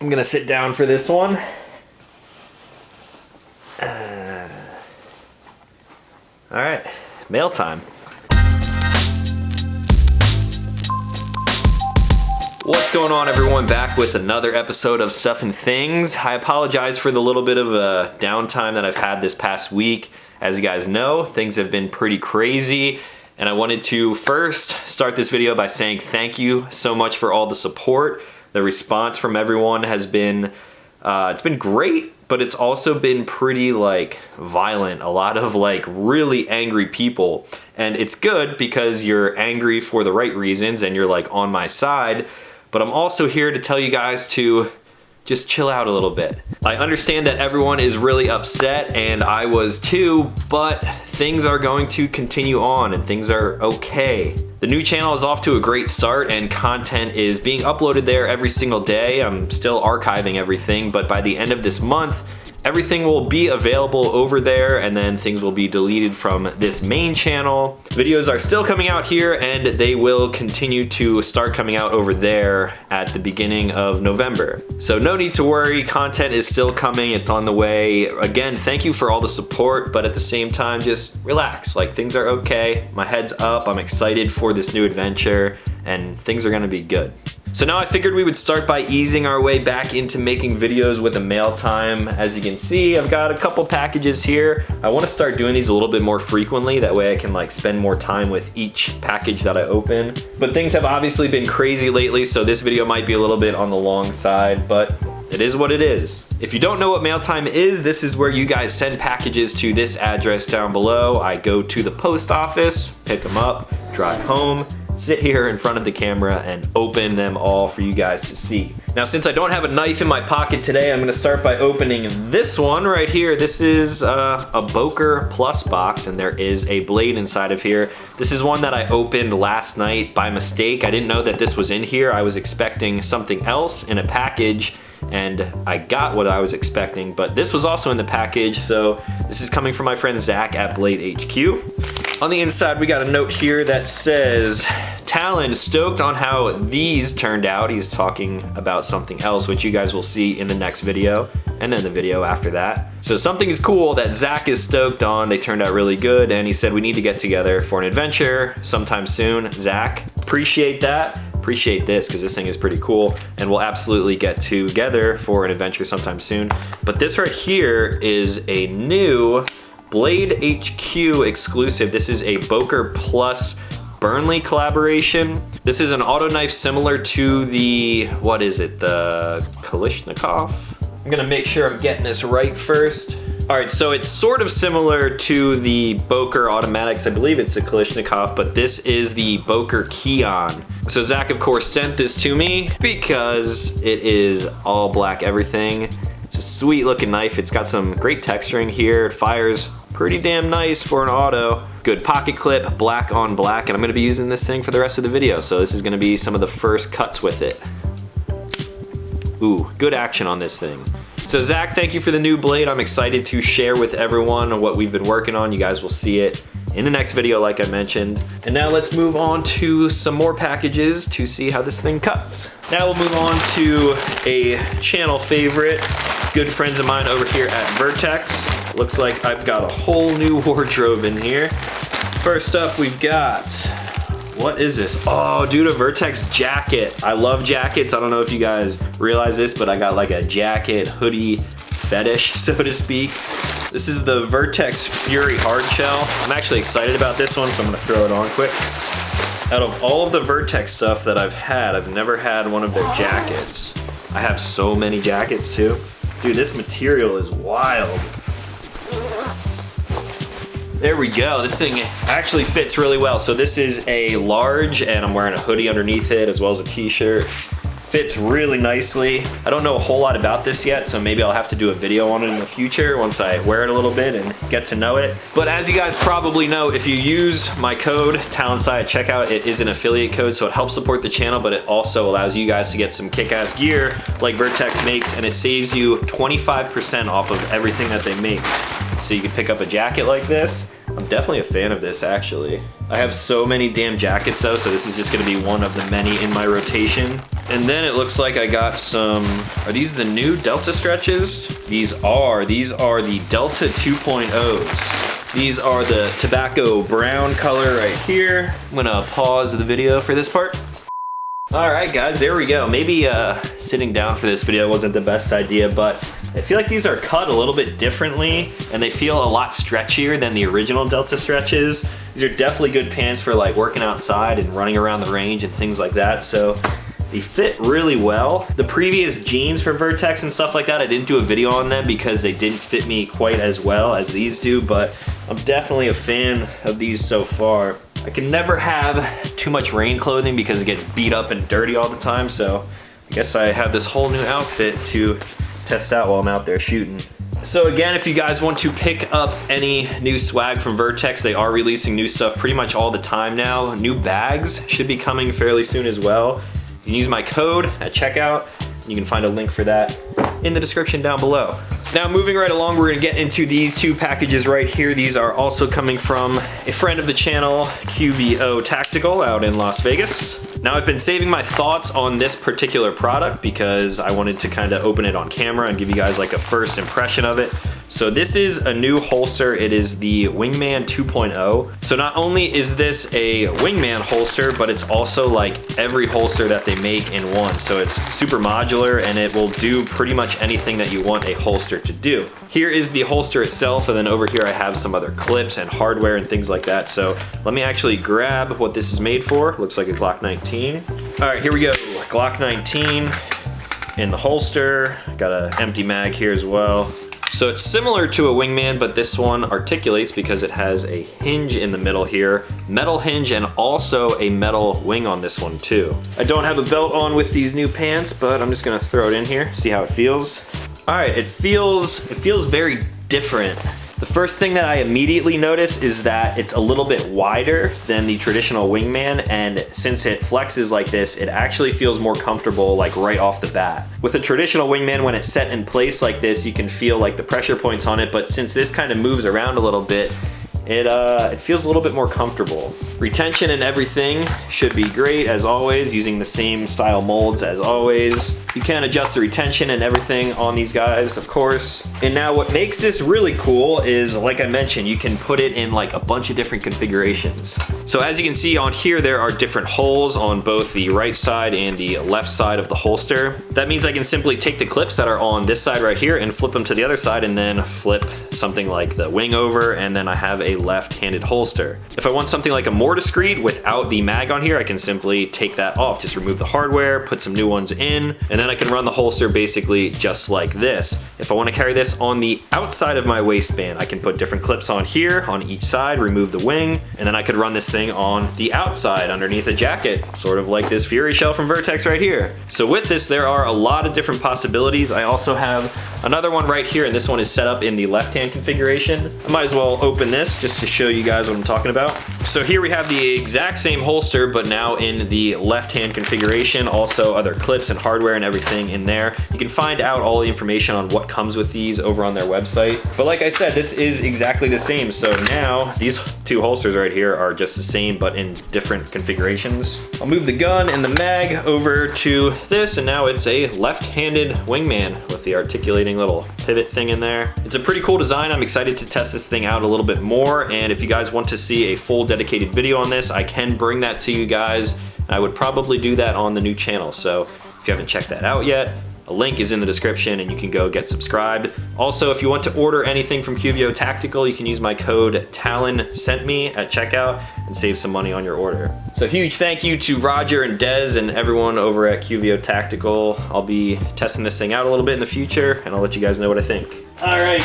I'm gonna sit down for this one. All right, mail time. What's going on, everyone? Back with another episode of Stuff and Things. I apologize for the little bit of a downtime that I've had this past week. As you guys know, things have been pretty crazy, and I wanted to first start this video by saying thank you so much for all the support. The response from everyone has been, it's been great, but it's also been pretty violent. A lot of really angry people, and it's good because you're angry for the right reasons and you're on my side. But I'm also here to tell you guys to just chill out a little bit. I understand that everyone is really upset, and I was too, but things are going to continue on and things are okay. The new channel is off to a great start and content is being uploaded there every single day. I'm still archiving everything, but by the end of this month, everything will be available over there, and then things will be deleted from this main channel. Videos are still coming out here, and they will continue to start coming out over there at the beginning of November. So no need to worry, content is still coming, it's on the way. Again, thank you for all the support, but at the same time, just relax. Things are okay, my head's up, I'm excited for this new adventure, and things are gonna be good. So now I figured we would start by easing our way back into making videos with a mail time. As you can see, I've got a couple packages here. I want to start doing these a little bit more frequently. That way I can spend more time with each package that I open. But things have obviously been crazy lately, so this video might be a little bit on the long side, but it is what it is. If you don't know what mail time is, this is where you guys send packages to this address down below. I go to the post office, pick them up, drive home, sit here in front of the camera and open them all for you guys to see. Now, since I don't have a knife in my pocket today, I'm gonna start by opening this one right here. This is a Boker Plus box, and there is a blade inside of here. This is one that I opened last night by mistake. I didn't know that this was in here. I was expecting something else in a package, and I got what I was expecting, but this was also in the package, so this is coming from my friend Zach at Blade HQ. On the inside, we got a note here that says, Talon, stoked on how these turned out. He's talking about something else, which you guys will see in the next video, and then the video after that. So something is cool that Zach is stoked on. They turned out really good, and he said we need to get together for an adventure sometime soon. Zach, appreciate that. Appreciate this, because this thing is pretty cool, and we'll absolutely get together for an adventure sometime soon. But this right here is a new Blade HQ exclusive. This is a Boker Plus Burnley collaboration. This is an auto knife similar to the, what is it, the Kalashnikov? I'm gonna make sure I'm getting this right first. All right, so it's sort of similar to the Boker automatics. I believe it's the Kalashnikov, but this is the Boker Keon. So Zach, of course, sent this to me because it is all black everything. It's a sweet looking knife. It's got some great texturing here. It fires pretty damn nice for an auto. Good pocket clip, black on black, and I'm gonna be using this thing for the rest of the video. So this is gonna be some of the first cuts with it. Ooh, good action on this thing. So Zach, thank you for the new blade. I'm excited to share with everyone what we've been working on. You guys will see it in the next video, like I mentioned. And now let's move on to some more packages to see how this thing cuts. Now we'll move on to a channel favorite, good friends of mine over here at Vertx. Looks like I've got a whole new wardrobe in here. First up, we've got, what is this? Oh, dude, a Vertx jacket. I love jackets. I don't know if you guys realize this, but I got a jacket, hoodie fetish, so to speak. This is the Vertx Fury hard shell. I'm actually excited about this one, so I'm gonna throw it on quick. Out of all of the Vertx stuff that I've had, I've never had one of their jackets. I have so many jackets too. Dude, this material is wild. There we go. This thing actually fits really well. So this is a large, and I'm wearing a hoodie underneath it as well as a t-shirt. Fits really nicely. I don't know a whole lot about this yet, so maybe I'll have to do a video on it in the future once I wear it a little bit and get to know it. But as you guys probably know, if you use my code Talon Sei at checkout, it is an affiliate code, so it helps support the channel, but it also allows you guys to get some kick-ass gear like Vertx makes, and it saves you 25% off of everything that they make. So you can pick up a jacket like this, I'm definitely a fan of this, actually. I have so many damn jackets though, so this is just gonna be one of the many in my rotation. And then it looks like I got some, are these the new Delta stretches? These are the Delta 2.0s. These are the tobacco brown color right here. I'm gonna pause the video for this part. All right, guys, there we go. Maybe sitting down for this video wasn't the best idea, but I feel like these are cut a little bit differently and they feel a lot stretchier than the original Delta stretches. These are definitely good pants for like working outside and running around the range and things like that. So they fit really well. The previous jeans for Vertx and stuff like that, I didn't do a video on them because they didn't fit me quite as well as these do, but I'm definitely a fan of these so far. I can never have too much rain clothing because it gets beat up and dirty all the time, so I guess I have this whole new outfit to test out while I'm out there shooting. So again, if you guys want to pick up any new swag from Vertx, they are releasing new stuff pretty much all the time now. New bags should be coming fairly soon as well. You can use my code at checkout. You can find a link for that in the description down below. Now moving right along, we're gonna get into these two packages right here. These are also coming from a friend of the channel, QVO Tactical out in Las Vegas. Now I've been saving my thoughts on this particular product because I wanted to kind of open it on camera and give you guys like a first impression of it. So this is a new holster. It is the Wingman 2.0. So not only is this a Wingman holster, but it's also like every holster that they make in one. So it's super modular and it will do pretty much anything that you want a holster to do. Here is the holster itself, and then over here I have some other clips and hardware and things like that. So let me actually grab what this is made for. Looks like a Glock 19. All right, here we go. Glock 19 in the holster. Got an empty mag here as well. So it's similar to a Wingman, but this one articulates because it has a hinge in the middle here, metal hinge, and also a metal wing on this one too. I don't have a belt on with these new pants, but I'm just gonna throw it in here, see how it feels. All right, it feels very different. The first thing that I immediately notice is that it's a little bit wider than the traditional Wingman, and since it flexes like this, it actually feels more comfortable like right off the bat. With a traditional Wingman, when it's set in place like this, you can feel like the pressure points on it, but since this kind of moves around a little bit, it feels a little bit more comfortable. Retention and everything should be great as always, using the same style molds as always. You can adjust the retention and everything on these guys, of course. And now what makes this really cool is, like I mentioned, you can put it in like a bunch of different configurations. So as you can see on here, there are different holes on both the right side and the left side of the holster. That means I can simply take the clips that are on this side right here and flip them to the other side, and then flip something like the wing over, and then I have a left-handed holster. If I want something like a more discreet without the mag on here, I can simply take that off, just remove the hardware, put some new ones in, and then I can run the holster basically just like this. If I want to carry this on the outside of my waistband, I can put different clips on here on each side, remove the wing, and then I could run this thing on the outside underneath a jacket, sort of like this Fury shell from Vertx right here. So with this, there are a lot of different possibilities. I also have another one right here, and this one is set up in the left-hand configuration. I might as well open this just to show you guys what I'm talking about. So here we have the exact same holster, but now in the left-hand configuration, also other clips and hardware and everything in there. You can find out all the information on what comes with these over on their website. But like I said, this is exactly the same. So now these two holsters right here are just the same, but in different configurations. I'll move the gun and the mag over to this, and now it's a left-handed Wingman with the articulating little pivot thing in there. It's a pretty cool design. I'm excited to test this thing out a little bit more, and if you guys want to see a full dedicated video on this, I can bring that to you guys. I would probably do that on the new channel, so if you haven't checked that out yet, a link is in the description and you can go get subscribed. Also, if you want to order anything from QVO Tactical, you can use my code Talon Sei at checkout and save some money on your order. So huge thank you to Roger and Dez and everyone over at QVO Tactical. I'll be testing this thing out a little bit in the future, and I'll let you guys know what I think. All right,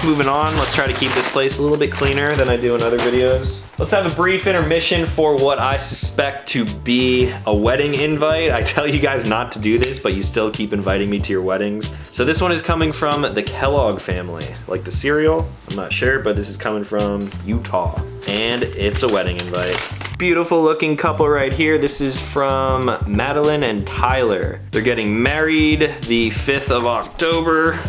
moving on. Let's try to keep this place a little bit cleaner than I do in other videos. Let's have a brief intermission for what I suspect to be a wedding invite. I tell you guys not to do this, but you still keep inviting me to your weddings. So this one is coming from the Kellogg family, like the cereal. I'm not sure, but this is coming from Utah, and it's a wedding invite. Beautiful looking couple right here. This is from Madeline and Tyler. They're getting married the 5th of October.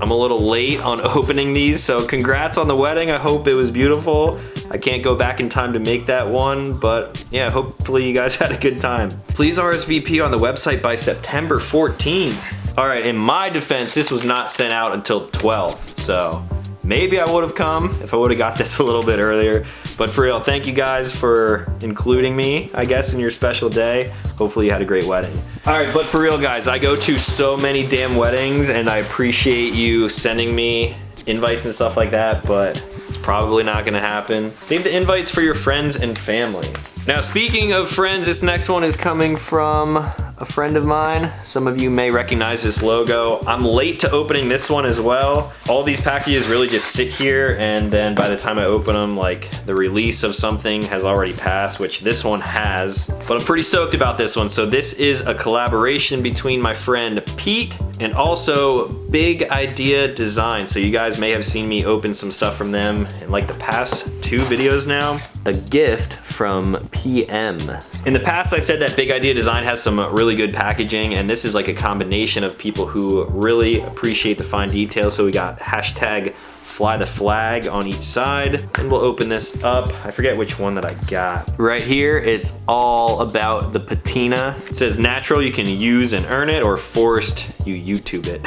I'm a little late on opening these, so congrats on the wedding. I hope it was beautiful. I can't go back in time to make that one, but yeah, hopefully you guys had a good time. Please RSVP on the website by September 14th. All right, in my defense, this was not sent out until the 12th, so maybe I would have come if I would have got this a little bit earlier. But for real, thank you guys for including me, I guess, in your special day. Hopefully you had a great wedding. All right, but for real, guys, I go to so many damn weddings, and I appreciate you sending me invites and stuff like that, but it's probably not gonna happen. Save the invites for your friends and family. Now, speaking of friends, this next one is coming from a friend of mine. Some of you may recognize this logo. I'm late to opening this one as well. All these packages really just sit here, and then by the time I open them, like, the release of something has already passed, which this one has. But I'm pretty stoked about this one. So this is a collaboration between my friend Pete and also Big Idea Design. So you guys may have seen me open some stuff from them in like the past 2 videos now. A gift from PM. In the past, I said that Big Idea Design has some really good packaging, and this is like a combination of people who really appreciate the fine details. So we got hashtag fly the flag on each side, and we'll open this up. I forget which one that I got. Right here, it's all about the patina. It says natural, you can use and earn it, or forced, you YouTube it.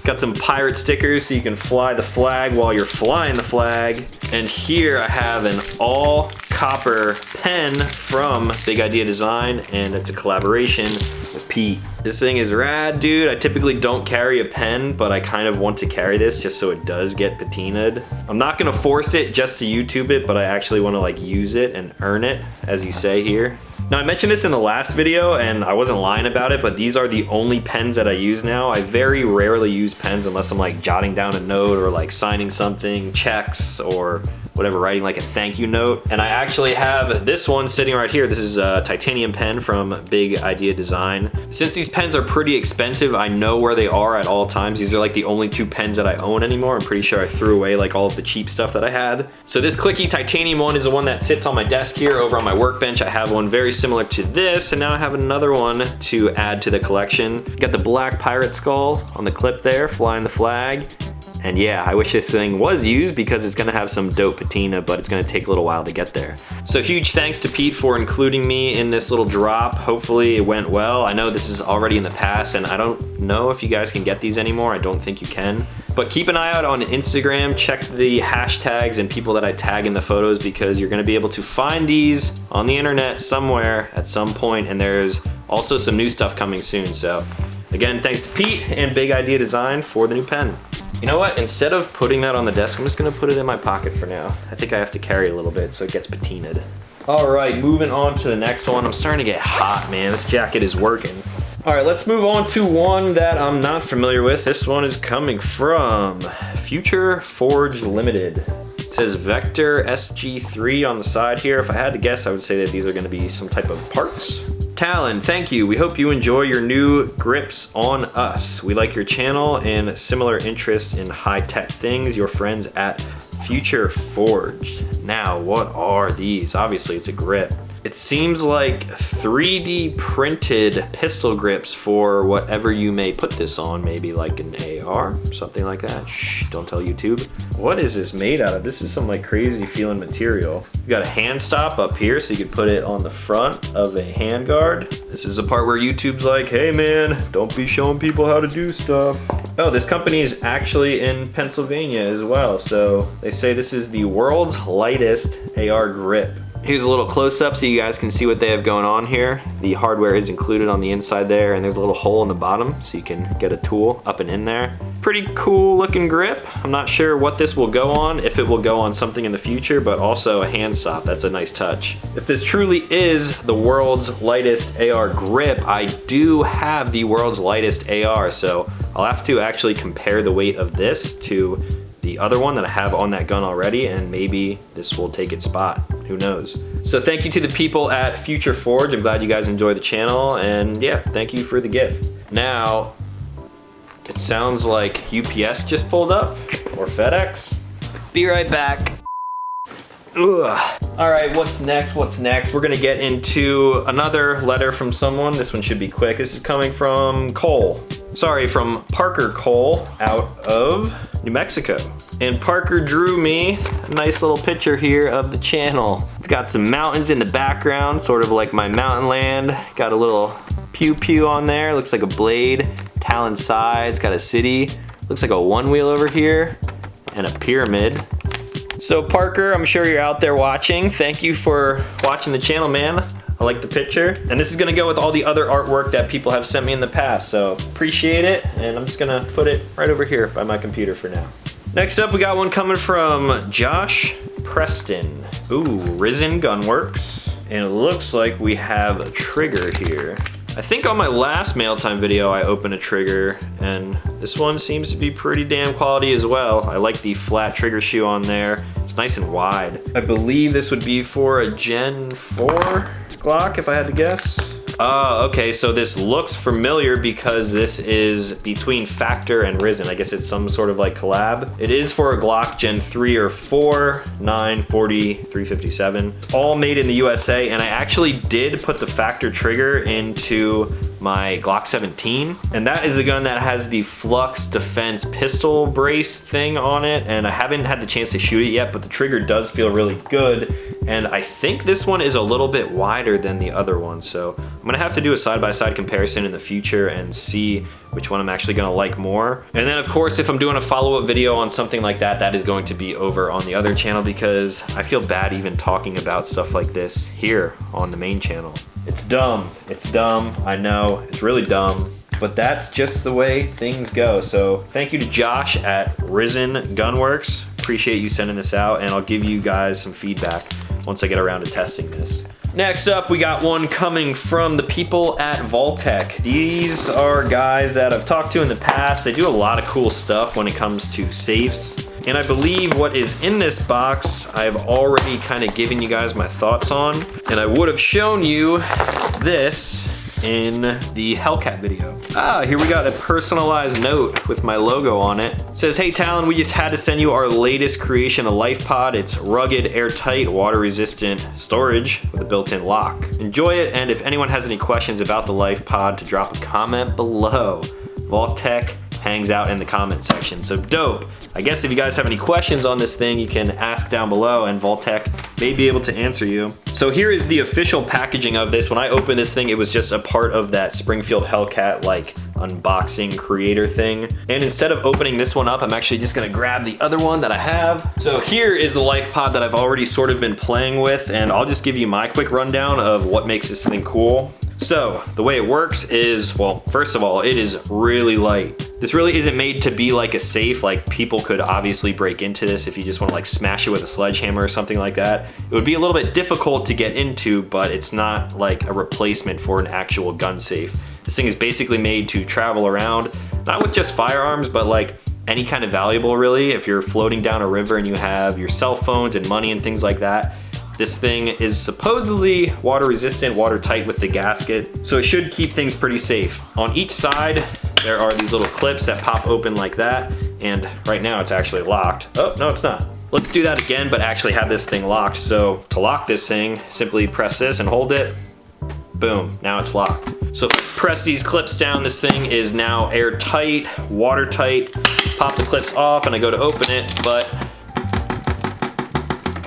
Got some pirate stickers so you can fly the flag while you're flying the flag. And here I have an all copper pen from Big Idea Design, and it's a collaboration with Pete. This thing is rad, dude. I typically don't carry a pen, but I kind of want to carry this just so it does get patinaed. I'm not gonna force it just to YouTube it, but I actually wanna like use it and earn it, as you say here. Now, I mentioned this in the last video, and I wasn't lying about it, but these are the only pens that I use now. I very rarely use pens unless I'm like jotting down a note or like signing something, checks, or whatever, writing like a thank you note. And I actually have this one sitting right here. This is a titanium pen from Big Idea Design. Since these pens are pretty expensive, I know where they are at all times. These are like the only 2 pens that I own anymore. I'm pretty sure I threw away like all of the cheap stuff that I had. So this clicky titanium one is the one that sits on my desk here over on my workbench. I have one very similar to this, and now I have another one to add to the collection. Got the black pirate skull on the clip there, flying the flag. And yeah, I wish this thing was used because it's gonna have some dope patina, but it's gonna take a little while to get there. So huge thanks to Pete for including me in this little drop. Hopefully it went well. I know this is already in the past, and I don't know if you guys can get these anymore. I don't think you can. But keep an eye out on Instagram, check the hashtags and people that I tag in the photos, because you're gonna be able to find these on the internet somewhere at some point, and there's also some new stuff coming soon. So again, thanks to Pete and Big Idea Design for the new pen. You know what? Instead of putting that on the desk, I'm just gonna put it in my pocket for now. I think I have to carry a little bit so it gets patinaed. All right, moving on to the next one. I'm starting to get hot, man. This jacket is working. All right, let's move on to one that I'm not familiar with. This one is coming from Future Forge Limited. It says Vector SG3 on the side here. If I had to guess, I would say that these are gonna be some type of parts. Talon, thank you. We hope you enjoy your new grips on us. We like your channel and similar interest in high-tech things. Your friends at Future Forged. Now, what are these? Obviously, it's a grip. It seems like 3D printed pistol grips for whatever you may put this on, maybe like an AR, something like that. Shh, don't tell YouTube. What is this made out of? This is some like crazy feeling material. You got a hand stop up here so you could put it on the front of a handguard. This is the part where YouTube's like, hey man, don't be showing people how to do stuff. Oh, this company is actually in Pennsylvania as well. So they say this is the world's lightest AR grip. Here's a little close-up so you guys can see what they have going on here. The hardware is included on the inside there, and there's a little hole in the bottom so you can get a tool up and in there. Pretty cool looking grip. I'm not sure what this will go on, if it will go on something in the future, but also a hand stop. That's a nice touch. If this truly is the world's lightest AR grip, I do have the world's lightest AR, so I'll have to actually compare the weight of this to the other one that I have on that gun already, and maybe this will take its spot. Who knows? So thank you to the people at Future Forge. I'm glad you guys enjoy the channel, and yeah, thank you for the gift. Now, it sounds like UPS just pulled up, or FedEx. Be right back. Ugh. All right, what's next? We're gonna get into another letter from someone. This one should be quick. This is coming from Cole. Sorry, from Parker Cole out of New Mexico. And Parker drew me a nice little picture here of the channel. It's got some mountains in the background, sort of like my mountain land. Got a little pew pew on there, looks like a blade. Talon Sei, it's got a city. Looks like a one wheel over here and a pyramid. So Parker, I'm sure you're out there watching. Thank you for watching the channel, man. I like the picture. And this is gonna go with all the other artwork that people have sent me in the past, so appreciate it. And I'm just gonna put it right over here by my computer for now. Next up, we got one coming from Josh Preston. Ooh, Risen Gunworks. And it looks like we have a trigger here. I think on my last mail time video, I opened a trigger, and this one seems to be pretty damn quality as well. I like the flat trigger shoe on there. It's nice and wide. I believe this would be for a Gen 4 Glock, if I had to guess. Okay, so this looks familiar because this is between Factor and Risen. I guess it's some sort of like collab. It is for a Glock Gen 3 or 4, 9, 40, 357. All made in the USA, and I actually did put the Factor trigger into my Glock 17, and that is the gun that has the Flux Defense pistol brace thing on it, and I haven't had the chance to shoot it yet, but the trigger does feel really good, and I think this one is a little bit wider than the other one, so I'm gonna have to do a side-by-side comparison in the future and see which one I'm actually gonna like more. And then of course, if I'm doing a follow-up video on something like that, that is going to be over on the other channel because I feel bad even talking about stuff like this here on the main channel. It's dumb, I know, it's really dumb, but that's just the way things go. So thank you to Josh at Risen Gunworks. Appreciate you sending this out, and I'll give you guys some feedback once I get around to testing this. Next up, we got one coming from the people at Vaultec. These are guys that I've talked to in the past. They do a lot of cool stuff when it comes to safes. And I believe what is in this box, I've already kind of given you guys my thoughts on. And I would have shown you this in the Hellcat video. Here we got a personalized note with my logo on it. It says, "Hey Talon, we just had to send you our latest creation, a life pod. It's rugged, airtight, water resistant storage with a built-in lock. Enjoy it, and if anyone has any questions about the life pod, to drop a comment below. Vaultec hangs out in the comment section." So dope. I guess if you guys have any questions on this thing, you can ask down below and Vaultec may be able to answer you. So here is the official packaging of this. When I opened this thing, it was just a part of that Springfield Hellcat like unboxing creator thing. And instead of opening this one up, I'm actually just gonna grab the other one that I have. So here is the life pod that I've already sort of been playing with, and I'll just give you my quick rundown of what makes this thing cool. So the way it works is, well, first of all, it is really light. This really isn't made to be like a safe. Like, people could obviously break into this if you just want to like smash it with a sledgehammer or something like that. It would be a little bit difficult to get into, but it's not like a replacement for an actual gun safe. This thing is basically made to travel around, not with just firearms, but like any kind of valuable really. If you're floating down a river and you have your cell phones and money and things like that, this thing is supposedly water resistant, watertight with the gasket, so it should keep things pretty safe. On each side, there are these little clips that pop open like that, and right now it's actually locked. Oh, no, it's not. Let's do that again, but actually have this thing locked. So to lock this thing, simply press this and hold it. Boom, now it's locked. So if I press these clips down, this thing is now airtight, watertight. Pop the clips off and I go to open it, but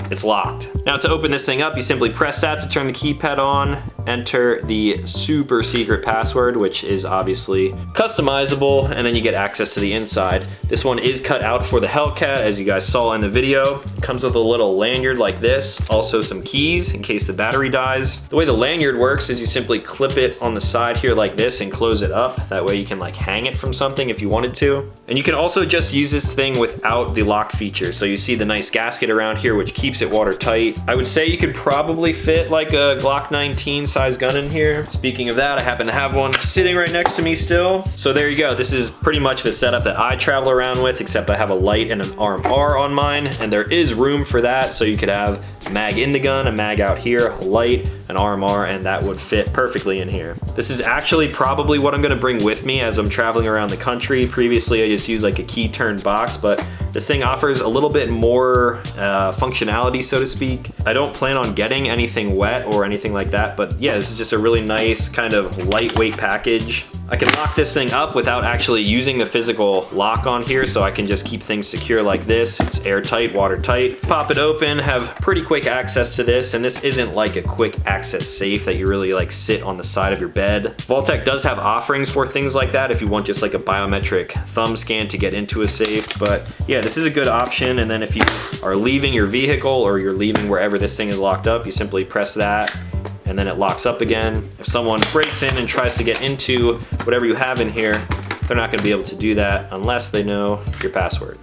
it's locked. Now to open this thing up, you simply press that to turn the keypad on, enter the super secret password, which is obviously customizable, and then you get access to the inside. This one is cut out for the Hellcat, as you guys saw in the video. It comes with a little lanyard like this, also some keys in case the battery dies. The way the lanyard works is you simply clip it on the side here like this and close it up. That way you can like hang it from something if you wanted to. And you can also just use this thing without the lock feature. So you see the nice gasket around here, which keeps it watertight. I would say you could probably fit like a Glock 19 size gun in here. Speaking of that, I happen to have one sitting right next to me still. So there you go. This is pretty much the setup that I travel around with, except I have a light and an RMR on mine, and there is room for that. So you could have a mag in the gun, a mag out here, a light, an RMR, and that would fit perfectly in here. This is actually probably what I'm gonna bring with me as I'm traveling around the country. Previously, I just used like a key turn box, but this thing offers a little bit more functionality, so to speak. I don't plan on getting anything wet or anything like that, but yeah, this is just a really nice kind of lightweight package. I can lock this thing up without actually using the physical lock on here, so I can just keep things secure like this. It's airtight, watertight. Pop it open, have pretty quick access to this, and this isn't like a quick access safe that you really like sit on the side of your bed. Vaultec does have offerings for things like that if you want just like a biometric thumb scan to get into a safe, but yeah, this is a good option. And then if you are leaving your vehicle or you're leaving wherever this thing is locked up, you simply press that and then it locks up again. If someone breaks in and tries to get into whatever you have in here, they're not gonna be able to do that unless they know your password.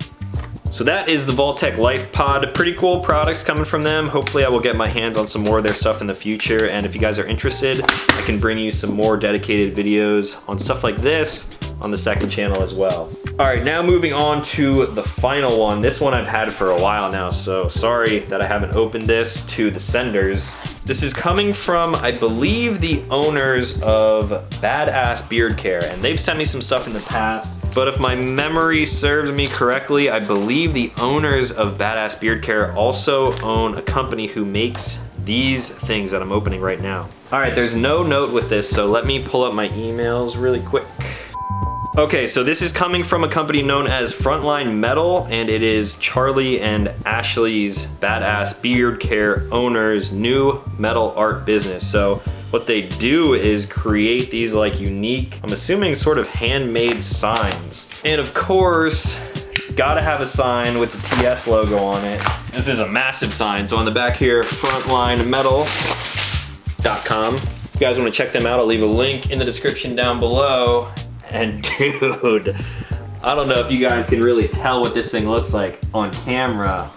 So that is the Vaultec Life Pod. Pretty cool products coming from them. Hopefully I will get my hands on some more of their stuff in the future. And if you guys are interested, I can bring you some more dedicated videos on stuff like this on the second channel as well. All right, now moving on to the final one. This one I've had for a while now, so sorry that I haven't opened this to the senders. This is coming from, I believe, the owners of Badass Beard Care, and they've sent me some stuff in the past, but if my memory serves me correctly, I believe the owners of Badass Beard Care also own a company who makes these things that I'm opening right now. All right, there's no note with this, so let me pull up my emails really quick. Okay, so this is coming from a company known as Frontline Metal, and it is Charlie and Ashley's Badass Beard Care owners' new metal art business. So what they do is create these like unique, I'm assuming sort of handmade signs. And of course, gotta have a sign with the TS logo on it. This is a massive sign. So on the back here, frontlinemetal.com. If you guys wanna check them out, I'll leave a link in the description down below. And dude, I don't know if you guys can really tell what this thing looks like on camera,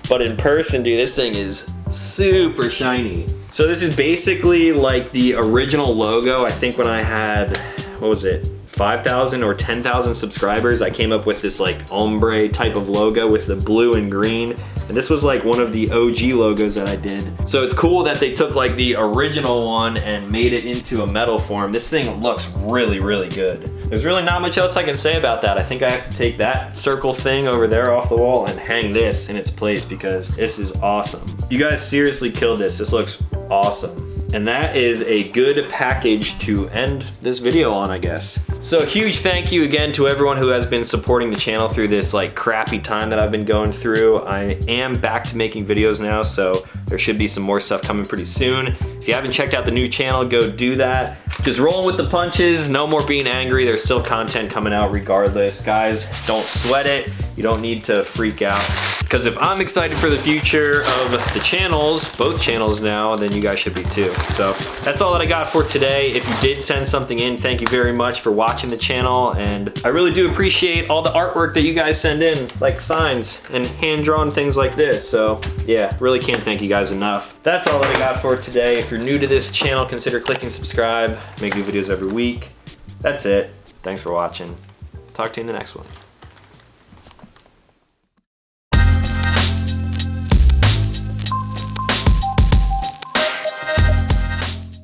but in person, dude, this thing is super shiny. So this is basically like the original logo. I think when I had, what was it, 5,000 or 10,000 subscribers, I came up with this like ombre type of logo with the blue and green. And this was like one of the OG logos that I did. So it's cool that they took like the original one and made it into a metal form. This thing looks really, really good. There's really not much else I can say about that. I think I have to take that circle thing over there off the wall and hang this in its place because this is awesome. You guys seriously killed this. This looks awesome. And that is a good package to end this video on, I guess. So a huge thank you again to everyone who has been supporting the channel through this like crappy time that I've been going through. I am back to making videos now, so there should be some more stuff coming pretty soon. If you haven't checked out the new channel, go do that. Just rolling with the punches, no more being angry. There's still content coming out regardless. Guys, don't sweat it. You don't need to freak out. Because if I'm excited for the future of the channels, both channels now, then you guys should be too. So that's all that I got for today. If you did send something in, thank you very much for watching the channel. And I really do appreciate all the artwork that you guys send in, like signs and hand-drawn things like this. So yeah, really can't thank you guys enough. That's all that I got for today. If you're new to this channel, consider clicking subscribe. I make new videos every week. That's it. Thanks for watching. Talk to you in the next one.